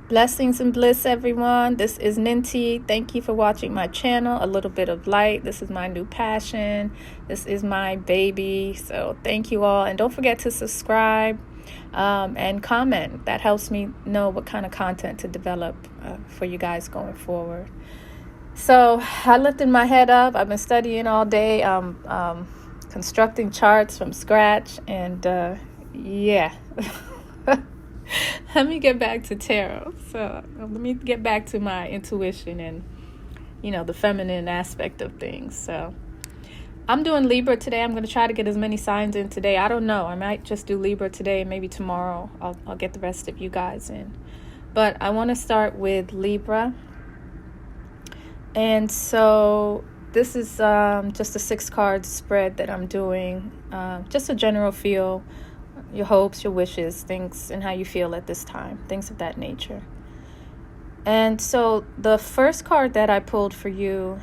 Blessings and bliss, everyone. This is Ninti. Thank you for watching my channel, A Little Bit of Light. This is my new passion. This is my baby. So thank you all. And don't forget to subscribe and comment. That helps me know what kind of content to develop for you guys going forward. So I lifted my head up. I've been studying all day, constructing charts from scratch. And yeah. Let me get back to tarot. So let me get back to my intuition and, the feminine aspect of things. So I'm doing Libra today. I'm going to try to get as many signs in today. I don't know. I might just do Libra today. Maybe tomorrow I'll get the rest of you guys in. But I want to start with Libra. And so this is just a 6-card spread that I'm doing. Just a general feel. Your hopes, your wishes, things, and how you feel at this time, things of that nature. And so the first card that I pulled for you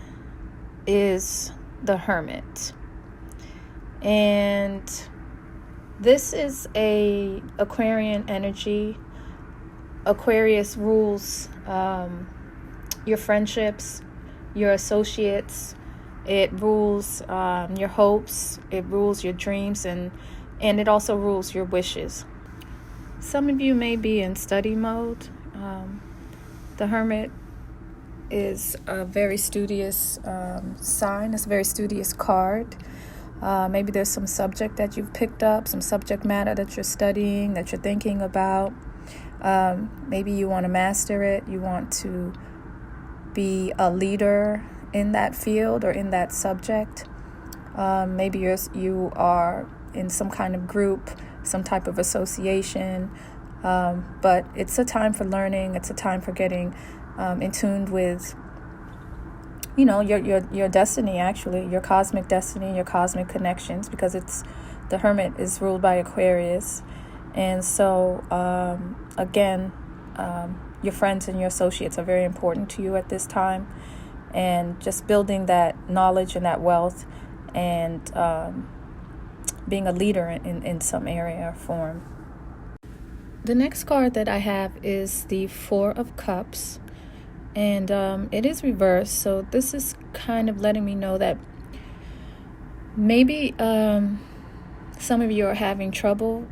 is the Hermit. And this is a Aquarian energy. Aquarius rules your friendships, your associates. It rules your hopes. It rules your dreams, and it also rules your wishes. Some of you may be in study mode. The Hermit is a very studious sign. It's a very studious card. Maybe there's some subject that you've picked up, some subject matter that you're studying, that you're thinking about. Maybe you want to master it. You want to be a leader in that field or in that subject. Maybe you are in some kind of group, some type of association, but it's a time for learning. It's a time for getting in tune with, your destiny, actually, your cosmic destiny, your cosmic connections, because the Hermit is ruled by Aquarius. And so, again, your friends and your associates are very important to you at this time, and just building that knowledge and that wealth, and being a leader in some area or form. The next card that I have is the Four of Cups, and it is reversed. So this is kind of letting me know that maybe some of you are having trouble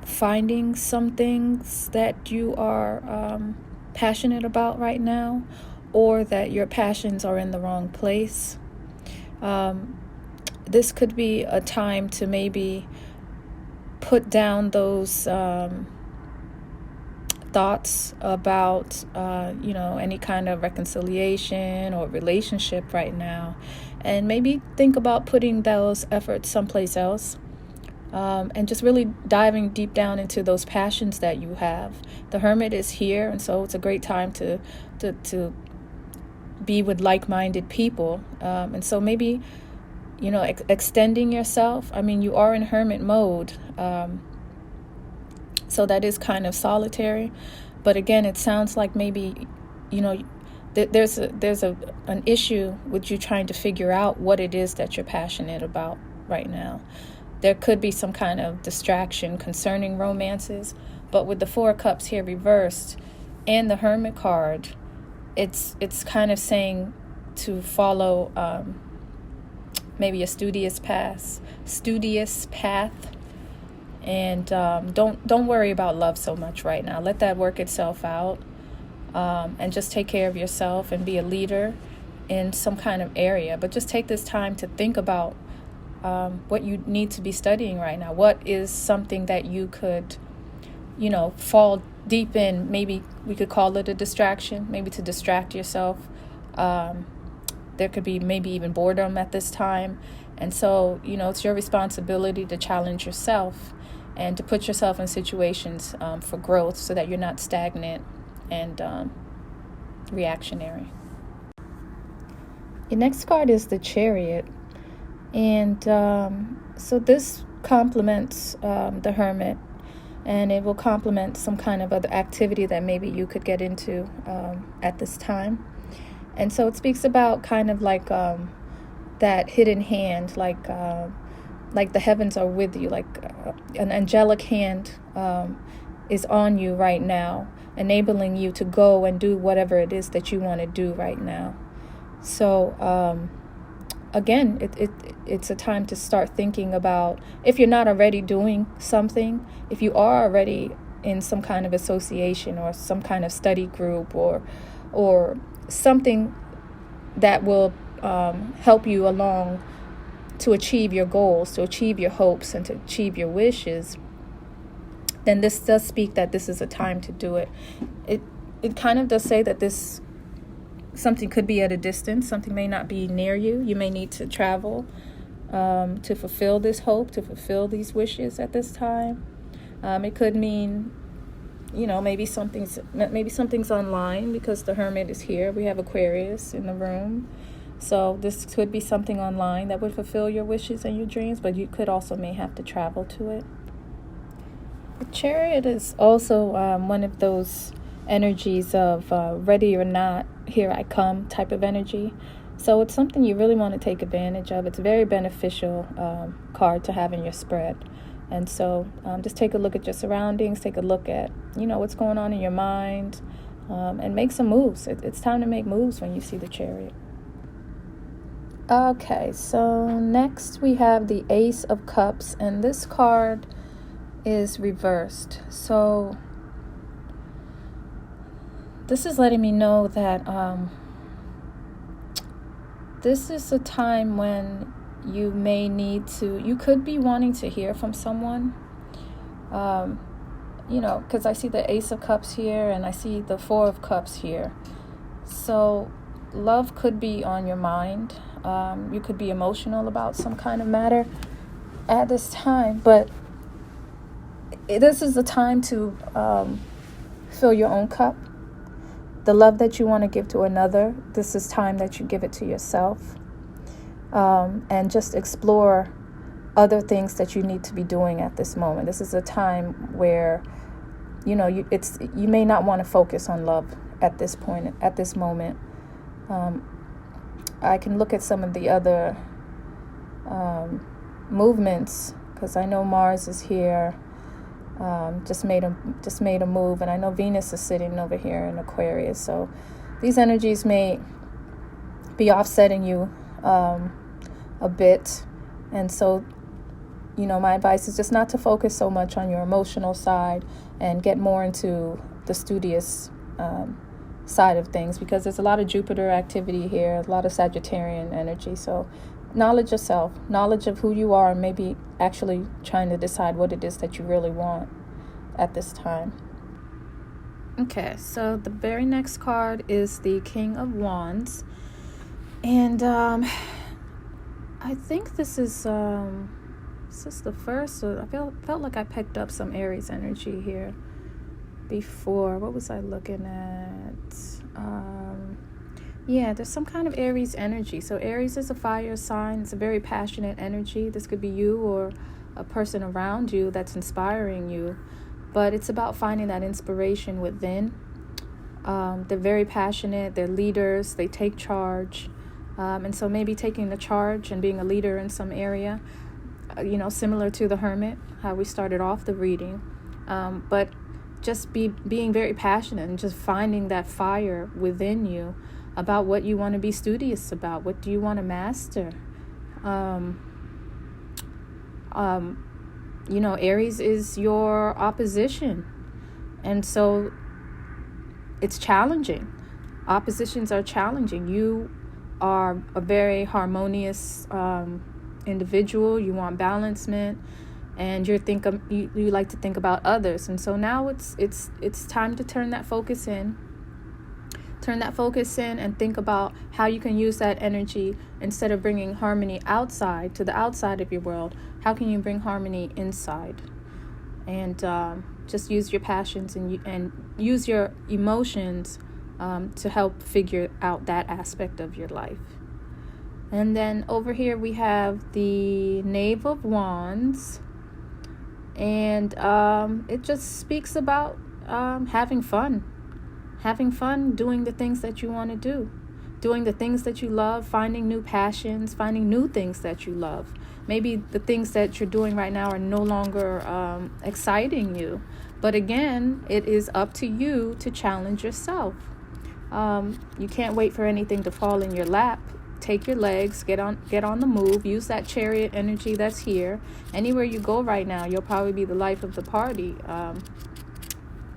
finding some things that you are passionate about right now, or that your passions are in the wrong place. This could be a time to maybe put down those thoughts about, any kind of reconciliation or relationship right now, and maybe think about putting those efforts someplace else, and just really diving deep down into those passions that you have. The Hermit is here, and so it's a great time to be with like-minded people, and so maybe extending yourself. I mean, you are in hermit mode, so that is kind of solitary. But again, it sounds like maybe, there's an issue with you trying to figure out what it is that you're passionate about right now. There could be some kind of distraction concerning romances, but with the Four of Cups here reversed and the Hermit card, it's kind of saying to follow maybe a studious path, and don't worry about love so much right now. Let that work itself out, and just take care of yourself and be a leader in some kind of area. But just take this time to think about what you need to be studying right now. What is something that you could, fall deep in? Maybe we could call it a distraction, maybe to distract yourself. There could be maybe even boredom at this time. And so, it's your responsibility to challenge yourself and to put yourself in situations for growth, so that you're not stagnant and reactionary. Your next card is the Chariot. And so this complements the Hermit, and it will complement some kind of other activity that maybe you could get into at this time. And so it speaks about kind of like that hidden hand, like the heavens are with you, like an angelic hand is on you right now, enabling you to go and do whatever it is that you want to do right now. So again, it's a time to start thinking about, if you're not already doing something, if you are already in some kind of association or some kind of study group or something that will help you along to achieve your goals, to achieve your hopes, and to achieve your wishes, then this does speak that this is a time to do it. It kind of does say that this something could be at a distance. Something may not be near you. You may need to travel to fulfill this hope, to fulfill these wishes at this time. It could mean, maybe something's online, because the Hermit is here. We have Aquarius in the room. So this could be something online that would fulfill your wishes and your dreams, but you could also may have to travel to it. The Chariot is also one of those energies of ready or not, here I come type of energy. So it's something you really want to take advantage of. It's a very beneficial card to have in your spread. And so just take a look at your surroundings, take a look at, what's going on in your mind, and make some moves. It's time to make moves when you see the Chariot. Okay, so next we have the Ace of Cups, and this card is reversed. So this is letting me know that this is a time when you could be wanting to hear from someone, because I see the Ace of Cups here and I see the Four of Cups here. So love could be on your mind. You could be emotional about some kind of matter at this time, but this is the time to fill your own cup. The love that you want to give to another, this is time that you give it to yourself. And just explore other things that you need to be doing at this moment. This is a time where, you may not want to focus on love at this point, at this moment. I can look at some of the other movements, because I know Mars is here. Just made a move, and I know Venus is sitting over here in Aquarius. So these energies may be offsetting you a bit, and so my advice is just not to focus so much on your emotional side and get more into the studious side of things, because there's a lot of Jupiter activity here, a lot of Sagittarian energy. So knowledge yourself, knowledge of who you are, and maybe actually trying to decide what it is that you really want at this time. Okay, so the very next card is the King of Wands, and I think this is the first. So I felt like I picked up some Aries energy here before. What was I looking at? Yeah, there's some kind of Aries energy. So Aries is a fire sign. It's a very passionate energy. This could be you or a person around you that's inspiring you. But it's about finding that inspiration within. They're very passionate. They're leaders. They take charge. And so maybe taking the charge and being a leader in some area, similar to the Hermit, how we started off the reading. But just being very passionate and just finding that fire within you about what you want to be studious about. What do you want to master? Aries is your opposition. And so it's challenging. Oppositions are challenging. You are a very harmonious individual. You want balancement, and you like to think about others. And so now it's time to turn that focus in. Turn that focus in and think about how you can use that energy. Instead of bringing harmony outside, to the outside of your world, how can you bring harmony inside? And just use your passions and use your emotions to help figure out that aspect of your life. And then over here we have the Knave of Wands. And it just speaks about having fun. Having fun doing the things that you want to do. Doing the things that you love, finding new passions, finding new things that you love. Maybe the things that you're doing right now are no longer exciting you, But again, it is up to you to challenge yourself. You can't wait for anything to fall in your lap. Take your legs, get on the move. Use that chariot energy that's here. Anywhere you go right now, you'll probably be the life of the party.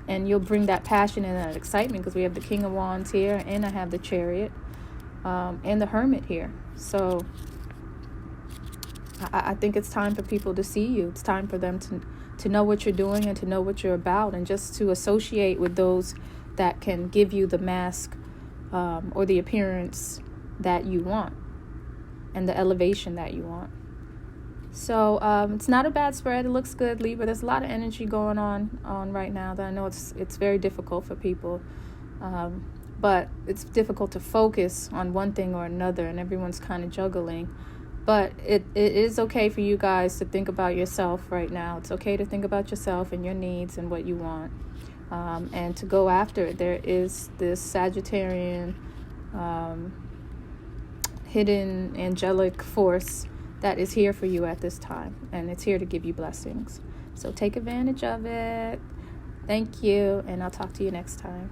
And you'll bring that passion and that excitement, because we have the King of Wands here, and I have the Chariot, and the Hermit here. So I think it's time for people to see you. It's time for them to know what you're doing and to know what you're about, and just to associate with those that can give you the mask or the appearance that you want and the elevation that you want. So it's not a bad spread. It looks good, Libra. There's a lot of energy going on right now that I know it's very difficult for people. But it's difficult to focus on one thing or another, and everyone's kind of juggling. But it is okay for you guys to think about yourself right now. It's okay to think about yourself and your needs and what you want, and to go after it. There is this Sagittarian hidden angelic force that is here for you at this time, and it's here to give you blessings. So take advantage of it. Thank you, and I'll talk to you next time.